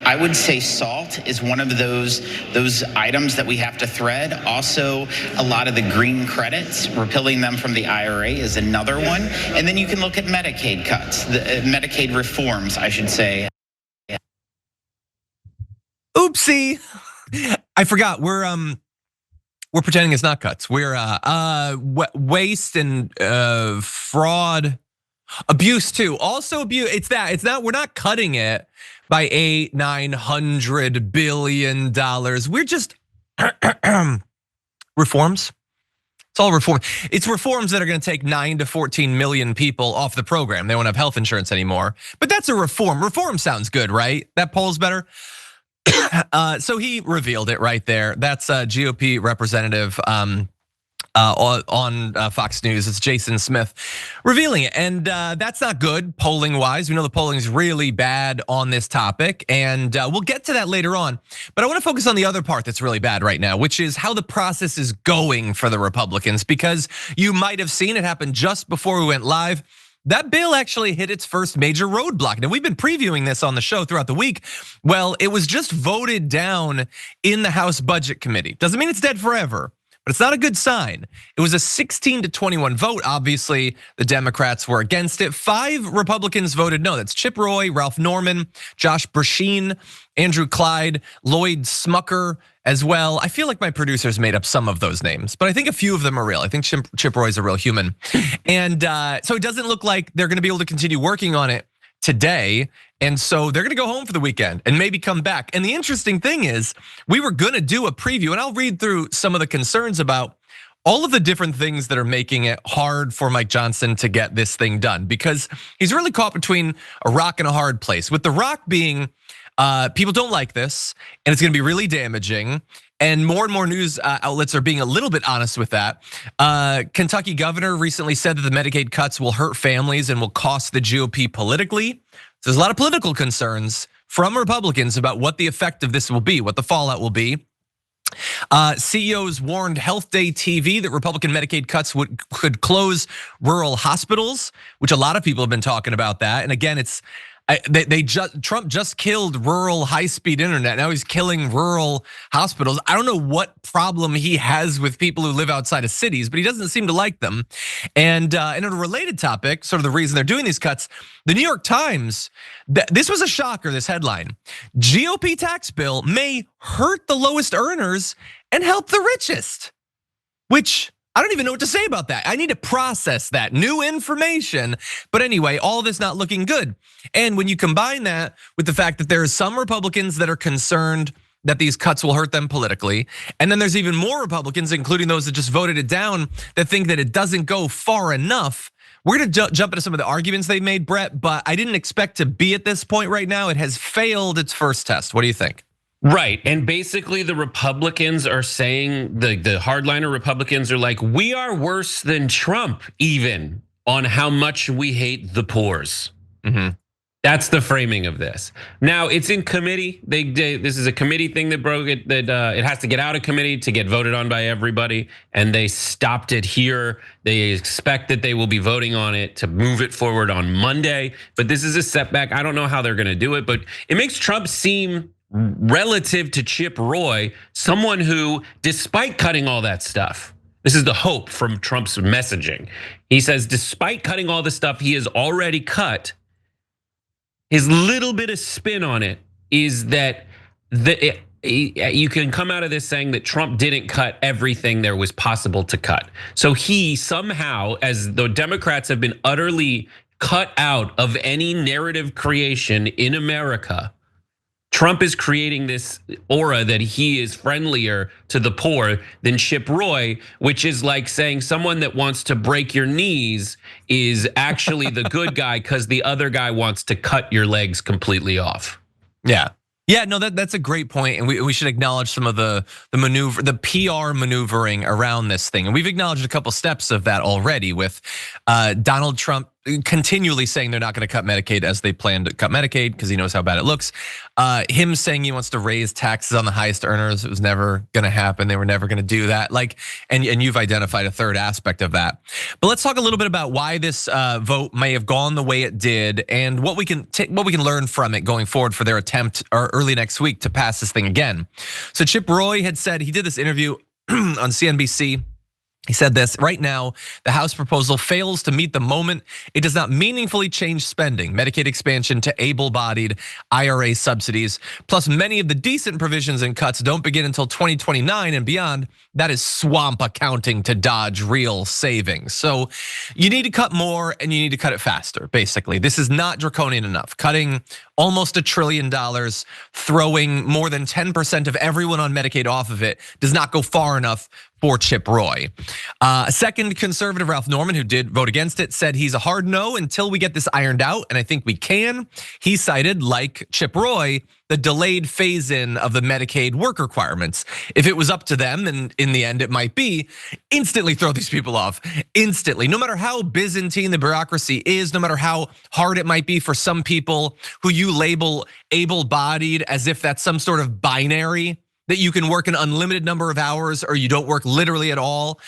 I would say salt is one of those items that we have to thread. Also, a lot of the green credits, repealing them from the IRA is another one. And then you can look at Medicaid cuts, Medicaid reforms, I should say. Oopsie, I forgot. We're pretending it's not cuts. We're waste and fraud, abuse too. Also abuse. It's not. We're not cutting it by $800-900 billion. We're just reforms. It's all reform. It's reforms that are going to take 9 to 14 million people off the program. They won't have health insurance anymore. But that's a reform. Reform sounds good, right? That poll's better. So he revealed it right there. That's a GOP representative on Fox News. It's Jason Smith revealing it, and that's not good polling wise. We know the polling is really bad on this topic, and we'll get to that later on. But I want to focus on the other part that's really bad right now, which is how the process is going for the Republicans, because you might have seen it happen just before we went live. That bill actually hit its first major roadblock. Now, we've been previewing this on the show throughout the week. Well, it was just voted down in the House Budget Committee. Doesn't mean it's dead forever, but it's not a good sign. It was a 16-21 vote. Obviously, the Democrats were against it. 5 Republicans voted no. That's Chip Roy, Ralph Norman, Josh Brecheen, Andrew Clyde, Lloyd Smucker as well. I feel like my producers made up some of those names, but I think a few of them are real. I think Chip Roy's a real human. And so it doesn't look like they're gonna be able to continue working on it today. And so they're gonna go home for the weekend and maybe come back. And the interesting thing is, we were gonna do a preview, and I'll read through some of the concerns about all of the different things that are making it hard for Mike Johnson to get this thing done, because he's really caught between a rock and a hard place. With the rock being, people don't like this, and it's gonna be really damaging. And more news outlets are being a little bit honest with that. Kentucky governor recently said that the Medicaid cuts will hurt families and will cost the GOP politically. So there's a lot of political concerns from Republicans about what the effect of this will be, what the fallout will be. CEOs warned Health Day TV that Republican Medicaid cuts could close rural hospitals, which a lot of people have been talking about that. And again, Trump just killed rural high-speed internet. Now he's killing rural hospitals. I don't know what problem he has with people who live outside of cities, but he doesn't seem to like them. And in a related topic, sort of the reason they're doing these cuts, the New York Times, this was a shocker, this headline. GOP tax bill may hurt the lowest earners and help the richest, which I don't even know what to say about that. I need to process that new information. But anyway, all this not looking good. And when you combine that with the fact that there are some Republicans that are concerned that these cuts will hurt them politically, and then there's even more Republicans, including those that just voted it down, that think that it doesn't go far enough. We're gonna jump into some of the arguments they made, Brett, but I didn't expect to be at this point right now. It has failed its first test. What do you think? Right, and basically the Republicans are saying, the hardliner Republicans are like, we are worse than Trump even on how much we hate the poors. That's the framing of this. Now it's in committee. This is a committee thing that broke it. That it has to get out of committee to get voted on by everybody, and they stopped it here. They expect that they will be voting on it to move it forward on Monday. But this is a setback. I don't know how they're going to do it, but it makes Trump seem, relative to Chip Roy, someone who, despite cutting all that stuff, this is the hope from Trump's messaging. He says, despite cutting all the stuff he has already cut, his little bit of spin on it is that you can come out of this saying that Trump didn't cut everything there was possible to cut. So he somehow, as the Democrats have been utterly cut out of any narrative creation in America, Trump is creating this aura that he is friendlier to the poor than Chip Roy, which is like saying someone that wants to break your knees is actually the good guy because the other guy wants to cut your legs completely off. Yeah, no, that's a great point, and we should acknowledge some of the maneuver, the PR maneuvering around this thing, and we've acknowledged a couple steps of that already with Donald Trump continually saying they're not going to cut Medicaid as they plan to cut Medicaid because he knows how bad it looks. Him saying he wants to raise taxes on the highest earners, it was never going to happen. They were never going to do that. And you've identified a third aspect of that. But let's talk a little bit about why this vote may have gone the way it did and what we can learn from it going forward for their attempt early next week to pass this thing again. So Chip Roy had said, he did this interview on CNBC. He said this: right now, the House proposal fails to meet the moment. It does not meaningfully change spending, Medicaid expansion to able-bodied, IRA subsidies, plus many of the decent provisions and cuts don't begin until 2029 and beyond. That is swamp accounting to dodge real savings. So you need to cut more and you need to cut it faster, basically. This is not draconian enough. Cutting almost $1 trillion, throwing more than 10% of everyone on Medicaid off of it does not go far enough for Chip Roy. Second conservative, Ralph Norman, who did vote against it, said he's a hard no until we get this ironed out, and I think we can. He cited, like Chip Roy, the delayed phase-in of the Medicaid work requirements. If it was up to them, and in the end it might be, instantly throw these people off, instantly. No matter how Byzantine the bureaucracy is, no matter how hard it might be for some people who you label able-bodied as if that's some sort of binary, that you can work an unlimited number of hours or you don't work literally at all.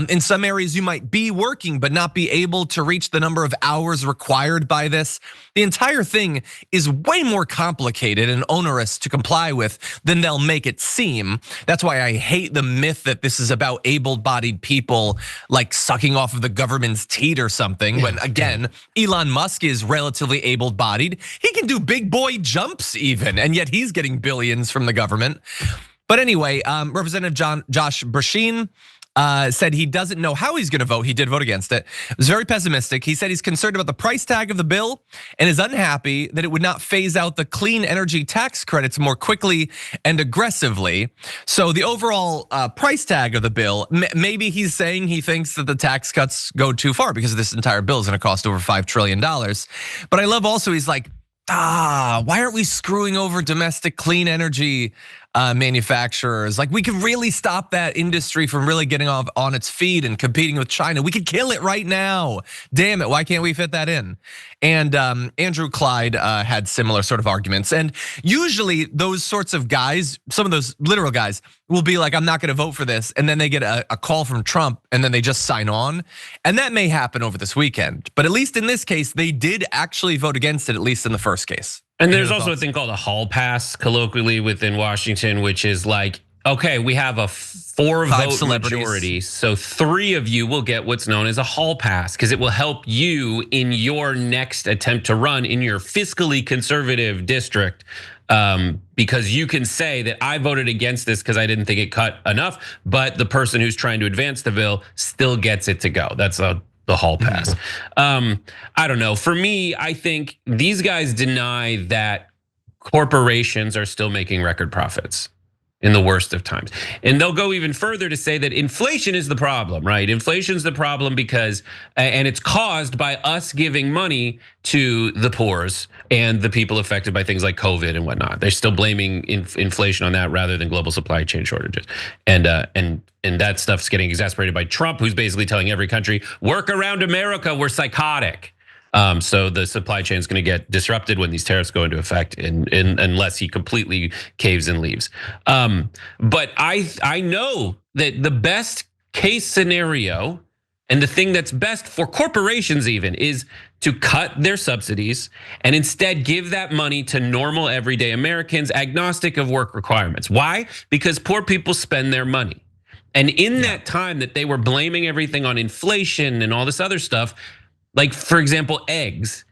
In some areas you might be working but not be able to reach the number of hours required by this. The entire thing is way more complicated and onerous to comply with than they'll make it seem. That's why I hate the myth that this is about able-bodied people like sucking off of the government's teat or something. When again, Elon Musk is relatively able-bodied. He can do big boy jumps even, and yet he's getting billions from the government. But anyway, Representative Josh Brashear said he doesn't know how he's gonna vote. He did vote against it. He was very pessimistic. He said he's concerned about the price tag of the bill and is unhappy that it would not phase out the clean energy tax credits more quickly and aggressively. So the overall price tag of the bill, maybe he's saying he thinks that the tax cuts go too far because this entire bill is gonna cost over $5 trillion. But I love also he's like, why aren't we screwing over domestic clean energy manufacturers? Like we can really stop that industry from really getting off on its feet and competing with China. We could kill it right now. Damn it, why can't we fit that in? And Andrew Clyde had similar sort of arguments. And usually those sorts of guys, some of those literal guys will be like, I'm not gonna vote for this. And then they get a call from Trump and then they just sign on. And that may happen over this weekend. But at least in this case, they did actually vote against it, at least in the first case. And there's also a thing called a hall pass colloquially within Washington, which is like, okay, we have a 4-vote majority, so 3 of you will get what's known as a hall pass because it will help you in your next attempt to run in your fiscally conservative district. Because you can say that I voted against this because I didn't think it cut enough, but the person who's trying to advance the bill still gets it to go. That's the hall pass. I don't know. For me, I think these guys deny that corporations are still making record profits in the worst of times. And they'll go even further to say that inflation is the problem, right? Inflation's the problem because, and it's caused by us giving money to the poors and the people affected by things like COVID and whatnot. They're still blaming inflation on that rather than global supply chain shortages. And that stuff's getting exacerbated by Trump, who's basically telling every country, work around America, we're psychotic. So the supply chain is going to get disrupted when these tariffs go into effect, unless he completely caves and leaves. But I know that the best case scenario and the thing that's best for corporations even is to cut their subsidies and instead give that money to normal everyday Americans, agnostic of work requirements. Why? Because poor people spend their money. And in that time that they were blaming everything on inflation and all this other stuff, like for example, eggs.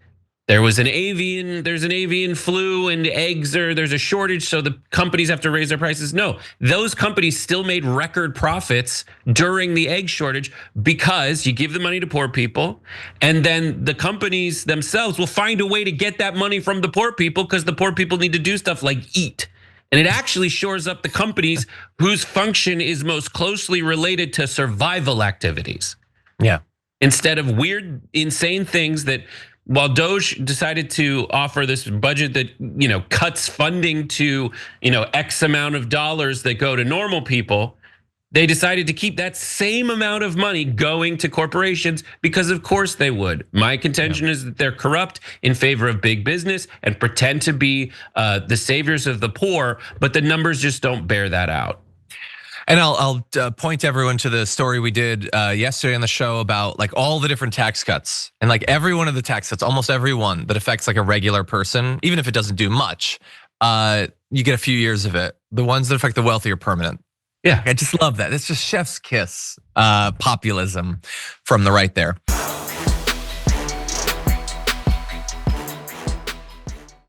There's an avian flu and there's a shortage, so the companies have to raise their prices. No, those companies still made record profits during the egg shortage because you give the money to poor people, and then the companies themselves will find a way to get that money from the poor people because the poor people need to do stuff like eat. And it actually shores up the companies whose function is most closely related to survival activities. Yeah. Instead of weird, insane things that, while Doge decided to offer this budget that cuts funding to X amount of dollars that go to normal people, They decided to keep that same amount of money going to corporations because of course they would. My contention is that they're corrupt in favor of big business and pretend to be the saviors of the poor, but the numbers just don't bear that out. And I'll point everyone to the story we did yesterday on the show about like all the different tax cuts, and like every one of the tax cuts, almost every one that affects like a regular person, even if it doesn't do much, you get a few years of it. The ones that affect the wealthy are permanent. Yeah, I just love that. It's just chef's kiss populism from the right there.